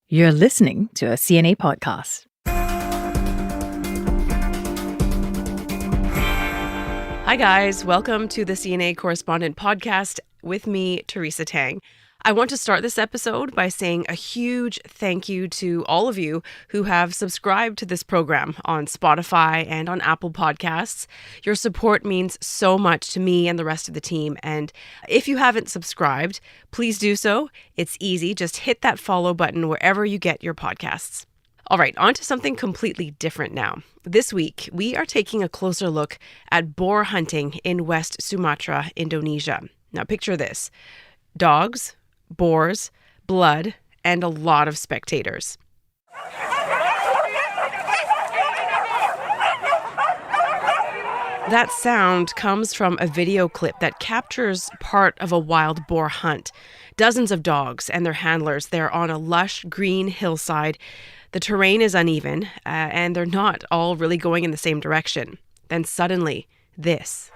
You're listening to a CNA podcast. Hi, guys. Welcome to the CNA Correspondent podcast with me, Teresa Tang. I want to start this episode by saying a huge thank you to all of you who have subscribed to this program on Spotify and on Apple Podcasts. Your support means so much to me and the rest of the team. And if you haven't subscribed, please do so. It's easy. Just hit that follow button wherever you get your podcasts. All right, on to something completely different now. This week, we are taking a closer look at boar hunting in West Sumatra, Indonesia. Now, picture this: dogs, boars, blood, and a lot of spectators. That sound comes from a video clip that captures part of a wild boar hunt. Dozens of dogs and their handlers, they're on a lush green hillside. The terrain is uneven, and they're not all really going in the same direction. Then suddenly, this.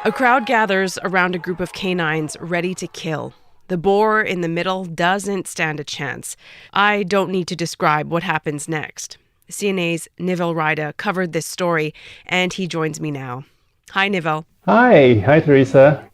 A crowd gathers around a group of canines ready to kill. The boar in the middle doesn't stand a chance. I don't need to describe what happens next. CNA's Nivell Rayda covered this story, and he joins me now. Hi, Nivell. Hi, Teresa.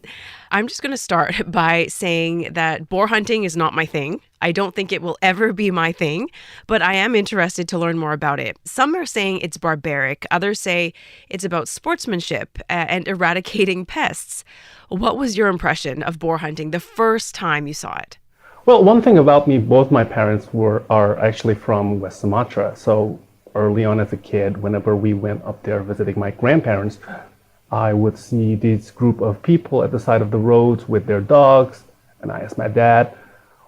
I'm just going to start by saying that boar hunting is not my thing. I don't think it will ever be my thing, but I am interested to learn more about it. Some are saying it's barbaric. Others say it's about sportsmanship and eradicating pests. What was your impression of boar hunting the first time you saw it? Well, one thing about me, both my parents are actually from West Sumatra. So early on as a kid, whenever we went up there visiting my grandparents, I would see this group of people at the side of the roads with their dogs. And I asked my dad,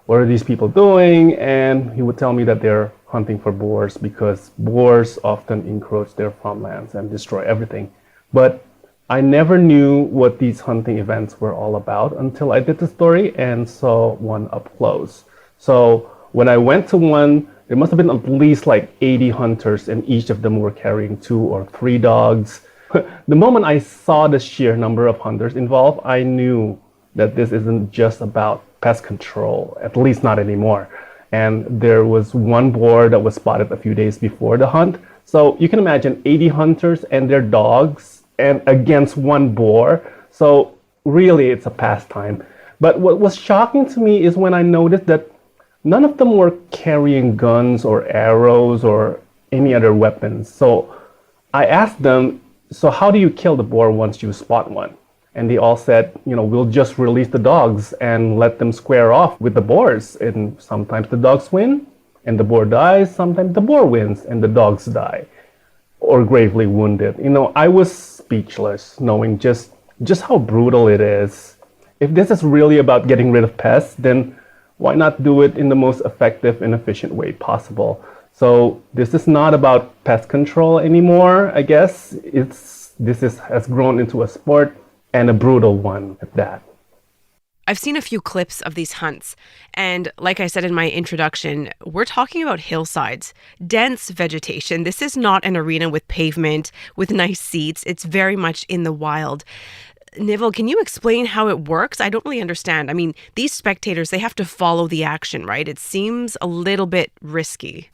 what are these people doing? And he would tell me that they're hunting for boars because boars often encroach their farmlands and destroy everything. But I never knew what these hunting events were all about until I did the story and saw one up close. So when I went to one, there must have been at least like 80 hunters, and each of them were carrying 2 or 3 dogs. The moment I saw the sheer number of hunters involved, I knew that this isn't just about pest control, at least not anymore. And there was one boar that was spotted a few days before the hunt. So you can imagine 80 hunters and their dogs and against one boar. So really, it's a pastime. But what was shocking to me is when I noticed that none of them were carrying guns or arrows or any other weapons. So I asked them, so how do you kill the boar once you spot one? And they all said, we'll just release the dogs and let them square off with the boars. And sometimes the dogs win and the boar dies. Sometimes the boar wins and the dogs die or gravely wounded. I was speechless knowing just how brutal it is. If this is really about getting rid of pests, then why not do it in the most effective and efficient way possible? So this is not about pest control anymore, I guess. Has grown into a sport, and a brutal one at that. I've seen a few clips of these hunts, and like I said in my introduction, we're talking about hillsides, dense vegetation. This is not an arena with pavement, with nice seats. It's very much in the wild. Nivell, can you explain how it works? I don't really understand. I mean, these spectators, they have to follow the action, right? It seems a little bit risky.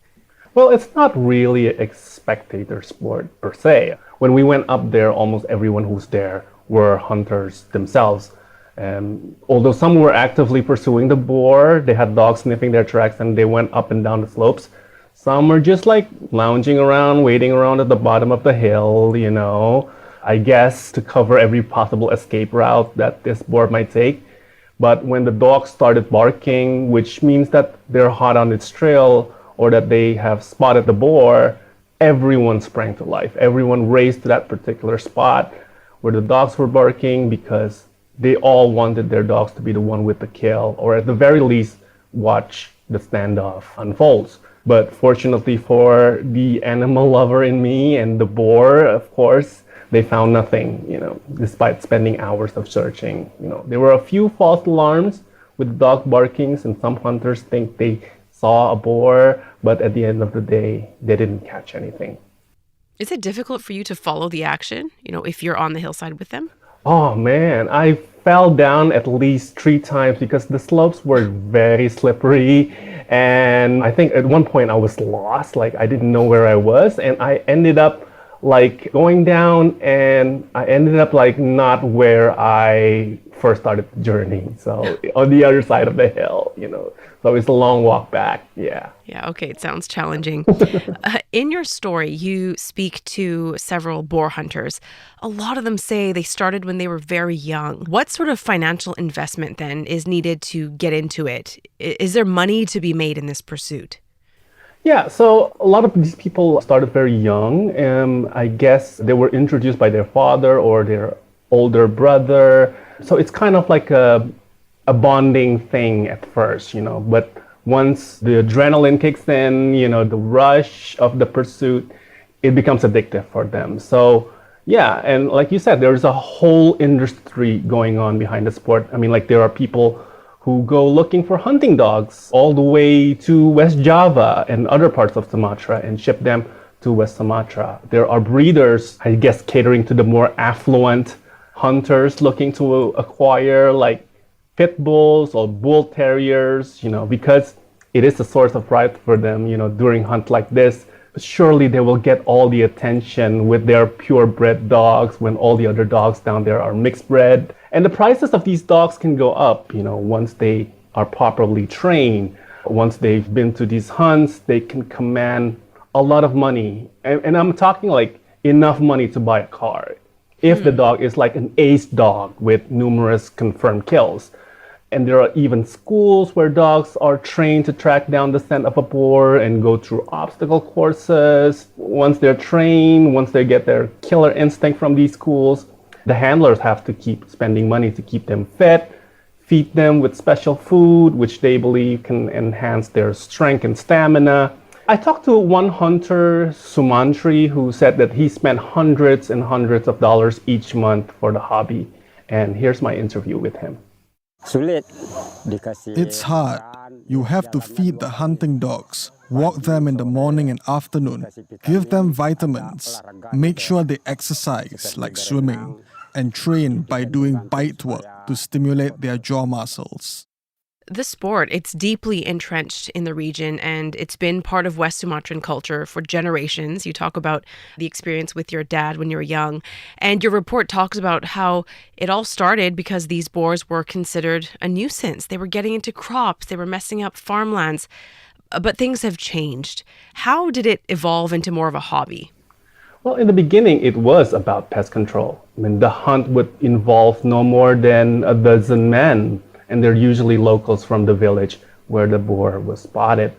Well, it's not really a spectator sport per se. When we went up there, almost everyone who's there were hunters themselves. And although some were actively pursuing the boar, they had dogs sniffing their tracks and they went up and down the slopes. Some were just like lounging around, waiting around at the bottom of the hill, I guess to cover every possible escape route that this boar might take. But when the dogs started barking, which means that they're hot on its trail, or that they have spotted the boar, everyone sprang to life. Everyone raced to that particular spot where the dogs were barking because they all wanted their dogs to be the one with the kill, or at the very least, watch the standoff unfolds. But fortunately for the animal lover in me and the boar, of course, they found nothing, despite spending hours of searching. There were a few false alarms with dog barkings, and some hunters think they saw a boar, but at the end of the day, they didn't catch anything. Is it difficult for you to follow the action, if you're on the hillside with them? Oh man, I fell down at least 3 times because the slopes were very slippery. And I think at one point I was lost, like I didn't know where I was. And I ended up like going down and I ended up like not where I first started the journey. So on the other side of the hill. So it's a long walk back. Yeah. Yeah, okay, it sounds challenging. In your story, you speak to several boar hunters. A lot of them say they started when they were very young. What sort of financial investment then is needed to get into it? Is there money to be made in this pursuit? Yeah, so a lot of these people started very young. I guess they were introduced by their father or their older brother. So it's kind of like a bonding thing at first. But once the adrenaline kicks in, the rush of the pursuit, it becomes addictive for them. So yeah, and like you said, there's a whole industry going on behind the sport. I mean, like there are people who go looking for hunting dogs all the way to West Java and other parts of Sumatra and ship them to West Sumatra. There are breeders, I guess, catering to the more affluent hunters looking to acquire like pit bulls or bull terriers, because it is a source of pride for them, during hunt like this. But surely they will get all the attention with their purebred dogs when all the other dogs down there are mixed bred. And the prices of these dogs can go up, once they are properly trained. Once they've been to these hunts, they can command a lot of money. And I'm talking like enough money to buy a car. If the dog is like an ace dog with numerous confirmed kills. And there are even schools where dogs are trained to track down the scent of a boar and go through obstacle courses. Once they're trained, once they get their killer instinct from these schools, the handlers have to keep spending money to keep them fit, feed them with special food, which they believe can enhance their strength and stamina. I talked to one hunter, Sumantri, who said that he spent hundreds and hundreds of dollars each month for the hobby. And here's my interview with him. It's hard. You have to feed the hunting dogs, walk them in the morning and afternoon, give them vitamins, make sure they exercise like swimming, and train by doing bite work to stimulate their jaw muscles. The sport, it's deeply entrenched in the region and it's been part of West Sumatran culture for generations. You talk about the experience with your dad when you were young, and your report talks about how it all started because these boars were considered a nuisance. They were getting into crops, they were messing up farmlands, but things have changed. How did it evolve into more of a hobby? Well, in the beginning, it was about pest control. I mean, the hunt would involve no more than a dozen men. And they're usually locals from the village where the boar was spotted.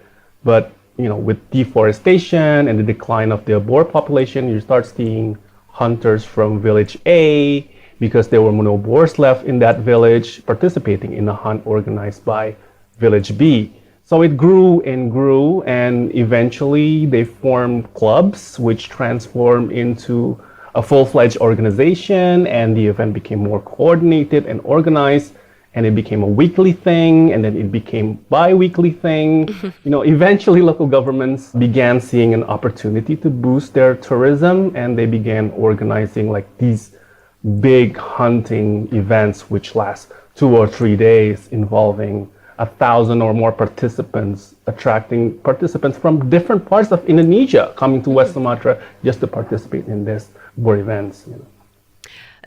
But, with deforestation and the decline of the boar population, you start seeing hunters from village A, because there were no boars left in that village, participating in a hunt organized by village B. So it grew, and eventually they formed clubs, which transformed into a full-fledged organization, and the event became more coordinated and organized. And it became a weekly thing, and then it became bi-weekly thing. Eventually local governments began seeing an opportunity to boost their tourism, and they began organizing like these big hunting events, which last 2 or 3 days, involving 1,000 or more participants, attracting participants from different parts of Indonesia coming to West Sumatra just to participate in this boar events.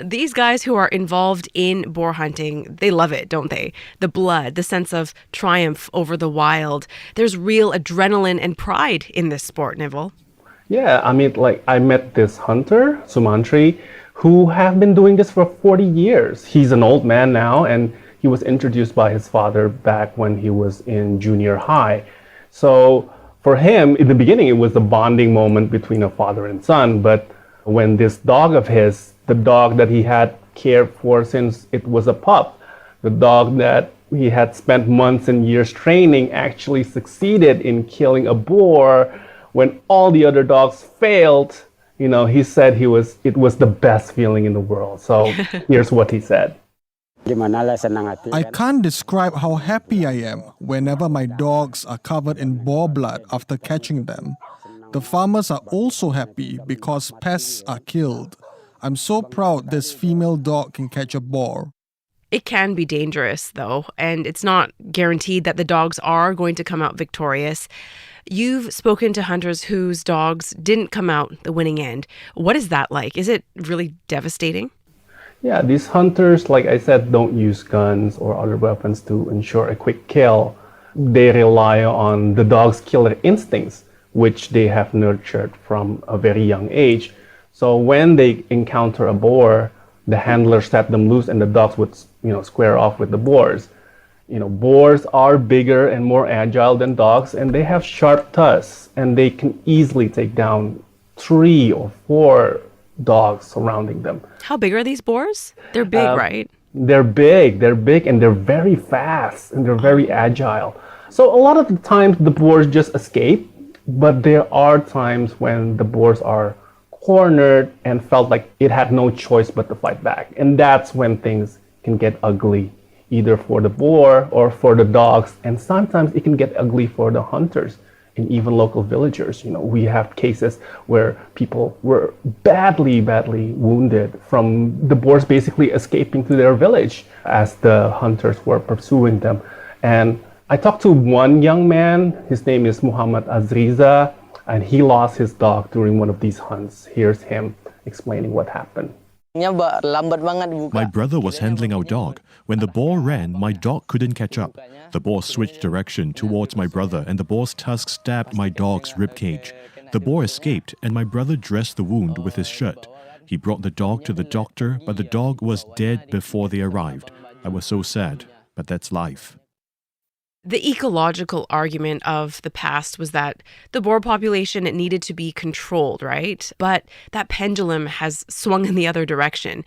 These guys who are involved in boar hunting, they love it, don't they? The blood, the sense of triumph over the wild. There's real adrenaline and pride in this sport, Nivell. Yeah, I mean, like I met this hunter, Sumantri, who have been doing this for 40 years. He's an old man now, and he was introduced by his father back when he was in junior high. So for him, in the beginning, it was a bonding moment between a father and son. But when this dog of his, the dog that he had cared for since it was a pup, the dog that he had spent months and years training, actually succeeded in killing a boar when all the other dogs failed, he said it was the best feeling in the world. So here's what he said. I can't describe how happy I am whenever my dogs are covered in boar blood after catching them. The farmers are also happy because pests are killed. I'm so proud this female dog can catch a boar. It can be dangerous, though, and it's not guaranteed that the dogs are going to come out victorious. You've spoken to hunters whose dogs didn't come out the winning end. What is that like? Is it really devastating? Yeah, these hunters, like I said, don't use guns or other weapons to ensure a quick kill. They rely on the dog's killer instincts, which they have nurtured from a very young age. So when they encounter a boar, the handlers set them loose and the dogs would, square off with the boars. Boars are bigger and more agile than dogs, and they have sharp tusks, and they can easily take down 3 or 4 dogs surrounding them. How big are these boars? They're big, right? They're big, and they're very fast, and they're very agile. So a lot of the times the boars just escape, but there are times when the boars are cornered and felt like it had no choice but to fight back. And that's when things can get ugly, either for the boar or for the dogs. And sometimes it can get ugly for the hunters and even local villagers. We have cases where people were badly wounded from the boars basically escaping to their village as the hunters were pursuing them. And I talked to one young man, his name is Muhammad Azriza, and he lost his dog during one of these hunts. Here's him explaining what happened. My brother was handling our dog. When the boar ran, my dog couldn't catch up. The boar switched direction towards my brother, and the boar's tusk stabbed my dog's ribcage. The boar escaped, and my brother dressed the wound with his shirt. He brought the dog to the doctor, but the dog was dead before they arrived. I was so sad, but that's life. The ecological argument of the past was that the boar population needed to be controlled, right? But that pendulum has swung in the other direction.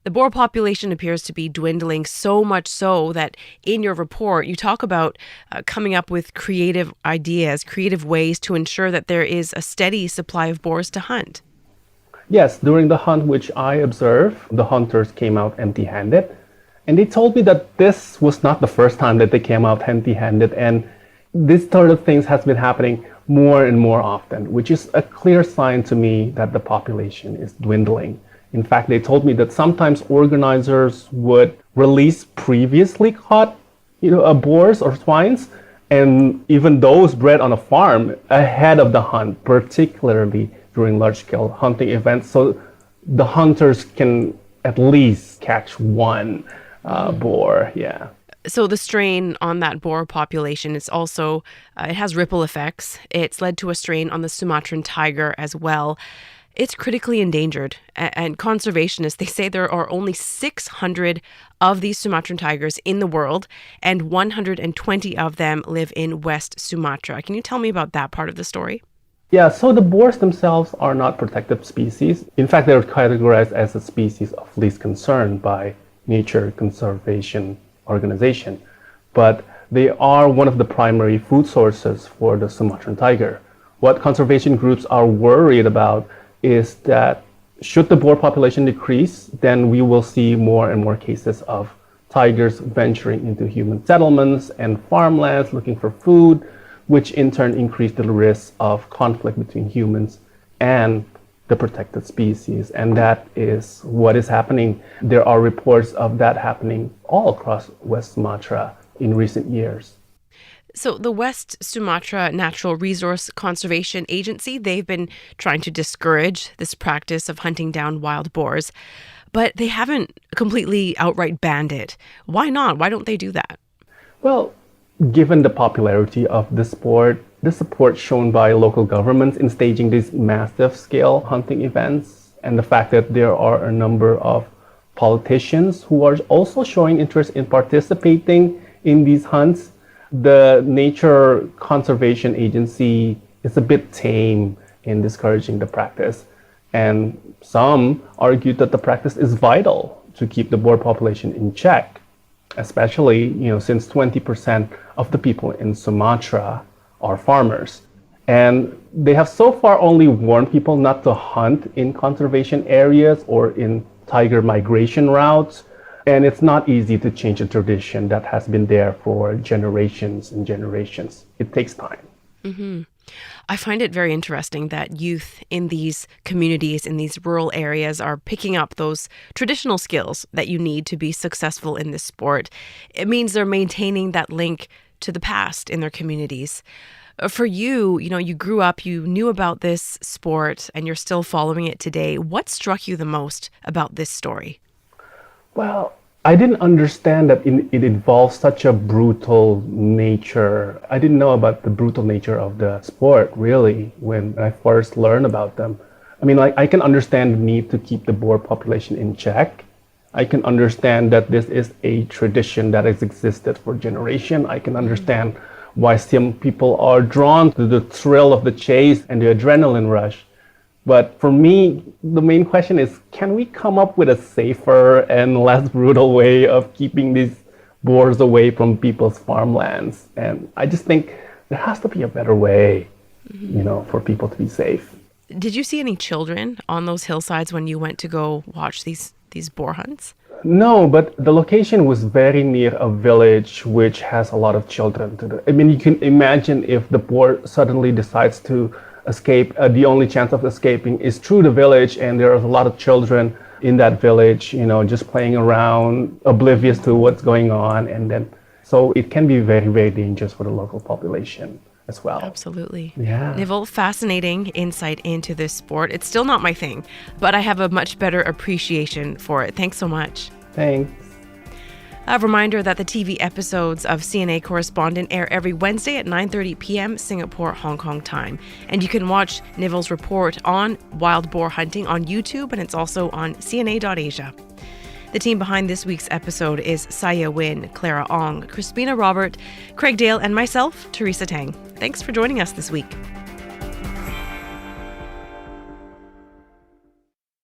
The boar population appears to be dwindling, so much so that in your report, you talk about coming up with creative ideas, creative ways to ensure that there is a steady supply of boars to hunt. Yes, during the hunt which I observed, the hunters came out empty-handed. And they told me that this was not the first time that they came out empty-handed, and this sort of things has been happening more and more often, which is a clear sign to me that the population is dwindling. In fact, they told me that sometimes organizers would release previously caught, boars or swines, and even those bred on a farm ahead of the hunt, particularly during large-scale hunting events, so the hunters can at least catch one boar, yeah. So the strain on that boar population is also, it has ripple effects. It's led to a strain on the Sumatran tiger as well. It's critically endangered. And conservationists, they say there are only 600 of these Sumatran tigers in the world, and 120 of them live in West Sumatra. Can you tell me about that part of the story? Yeah, so the boars themselves are not protected species. In fact, they're categorized as a species of least concern by Nature Conservation Organization. But they are one of the primary food sources for the Sumatran tiger. What conservation groups are worried about is that should the boar population decrease, then we will see more and more cases of tigers venturing into human settlements and farmlands looking for food, which in turn increase the risk of conflict between humans and the protected species. And that is what is happening. There are reports of that happening all across West Sumatra in recent years. So the West Sumatra Natural Resource Conservation Agency, they've been trying to discourage this practice of hunting down wild boars, but they haven't completely outright banned it. Why not? Why don't they do that? Well, given the popularity of the sport, the support shown by local governments in staging these massive scale hunting events, and the fact that there are a number of politicians who are also showing interest in participating in these hunts, the Nature Conservation Agency is a bit tame in discouraging the practice. And some argue that the practice is vital to keep the boar population in check, especially, since 20% of the people in Sumatra are farmers. And they have so far only warned people not to hunt in conservation areas or in tiger migration routes. And it's not easy to change a tradition that has been there for generations and generations. It takes time. Mm-hmm. I find it very interesting that youth in these communities, in these rural areas, are picking up those traditional skills that you need to be successful in this sport. It means they're maintaining that link to the past in their communities. For you, you grew up, you knew about this sport, and you're still following it today. What struck you the most about this story? Well, I didn't understand that it involves such a brutal nature. I didn't know about the brutal nature of the sport, really, when I first learned about them. I mean, I can understand the need to keep the boar population in check. I can understand that this is a tradition that has existed for generations. I can understand why some people are drawn to the thrill of the chase and the adrenaline rush. But for me, the main question is, can we come up with a safer and less brutal way of keeping these boars away from people's farmlands? And I just think there has to be a better way, for people to be safe. Did you see any children on those hillsides when you went to go watch these boar hunts? No, but the location was very near a village which has a lot of children. I mean, you can imagine if the boar suddenly decides to escape, the only chance of escaping is through the village, and there are a lot of children in that village, just playing around, oblivious to what's going on, and then so it can be very, very dangerous for the local population as well. Absolutely. Yeah. Nivell, fascinating insight into this sport. It's still not my thing, but I have a much better appreciation for it. Thanks so much. Thanks. A reminder that the TV episodes of CNA Correspondent air every Wednesday at 9:30 p.m. Singapore, Hong Kong time. And you can watch Nivell's report on wild boar hunting on YouTube, and it's also on CNA.Asia. The team behind this week's episode is Saya Win, Clara Ong, Crispina Robert, Craig Dale, and myself, Teresa Tang. Thanks for joining us this week.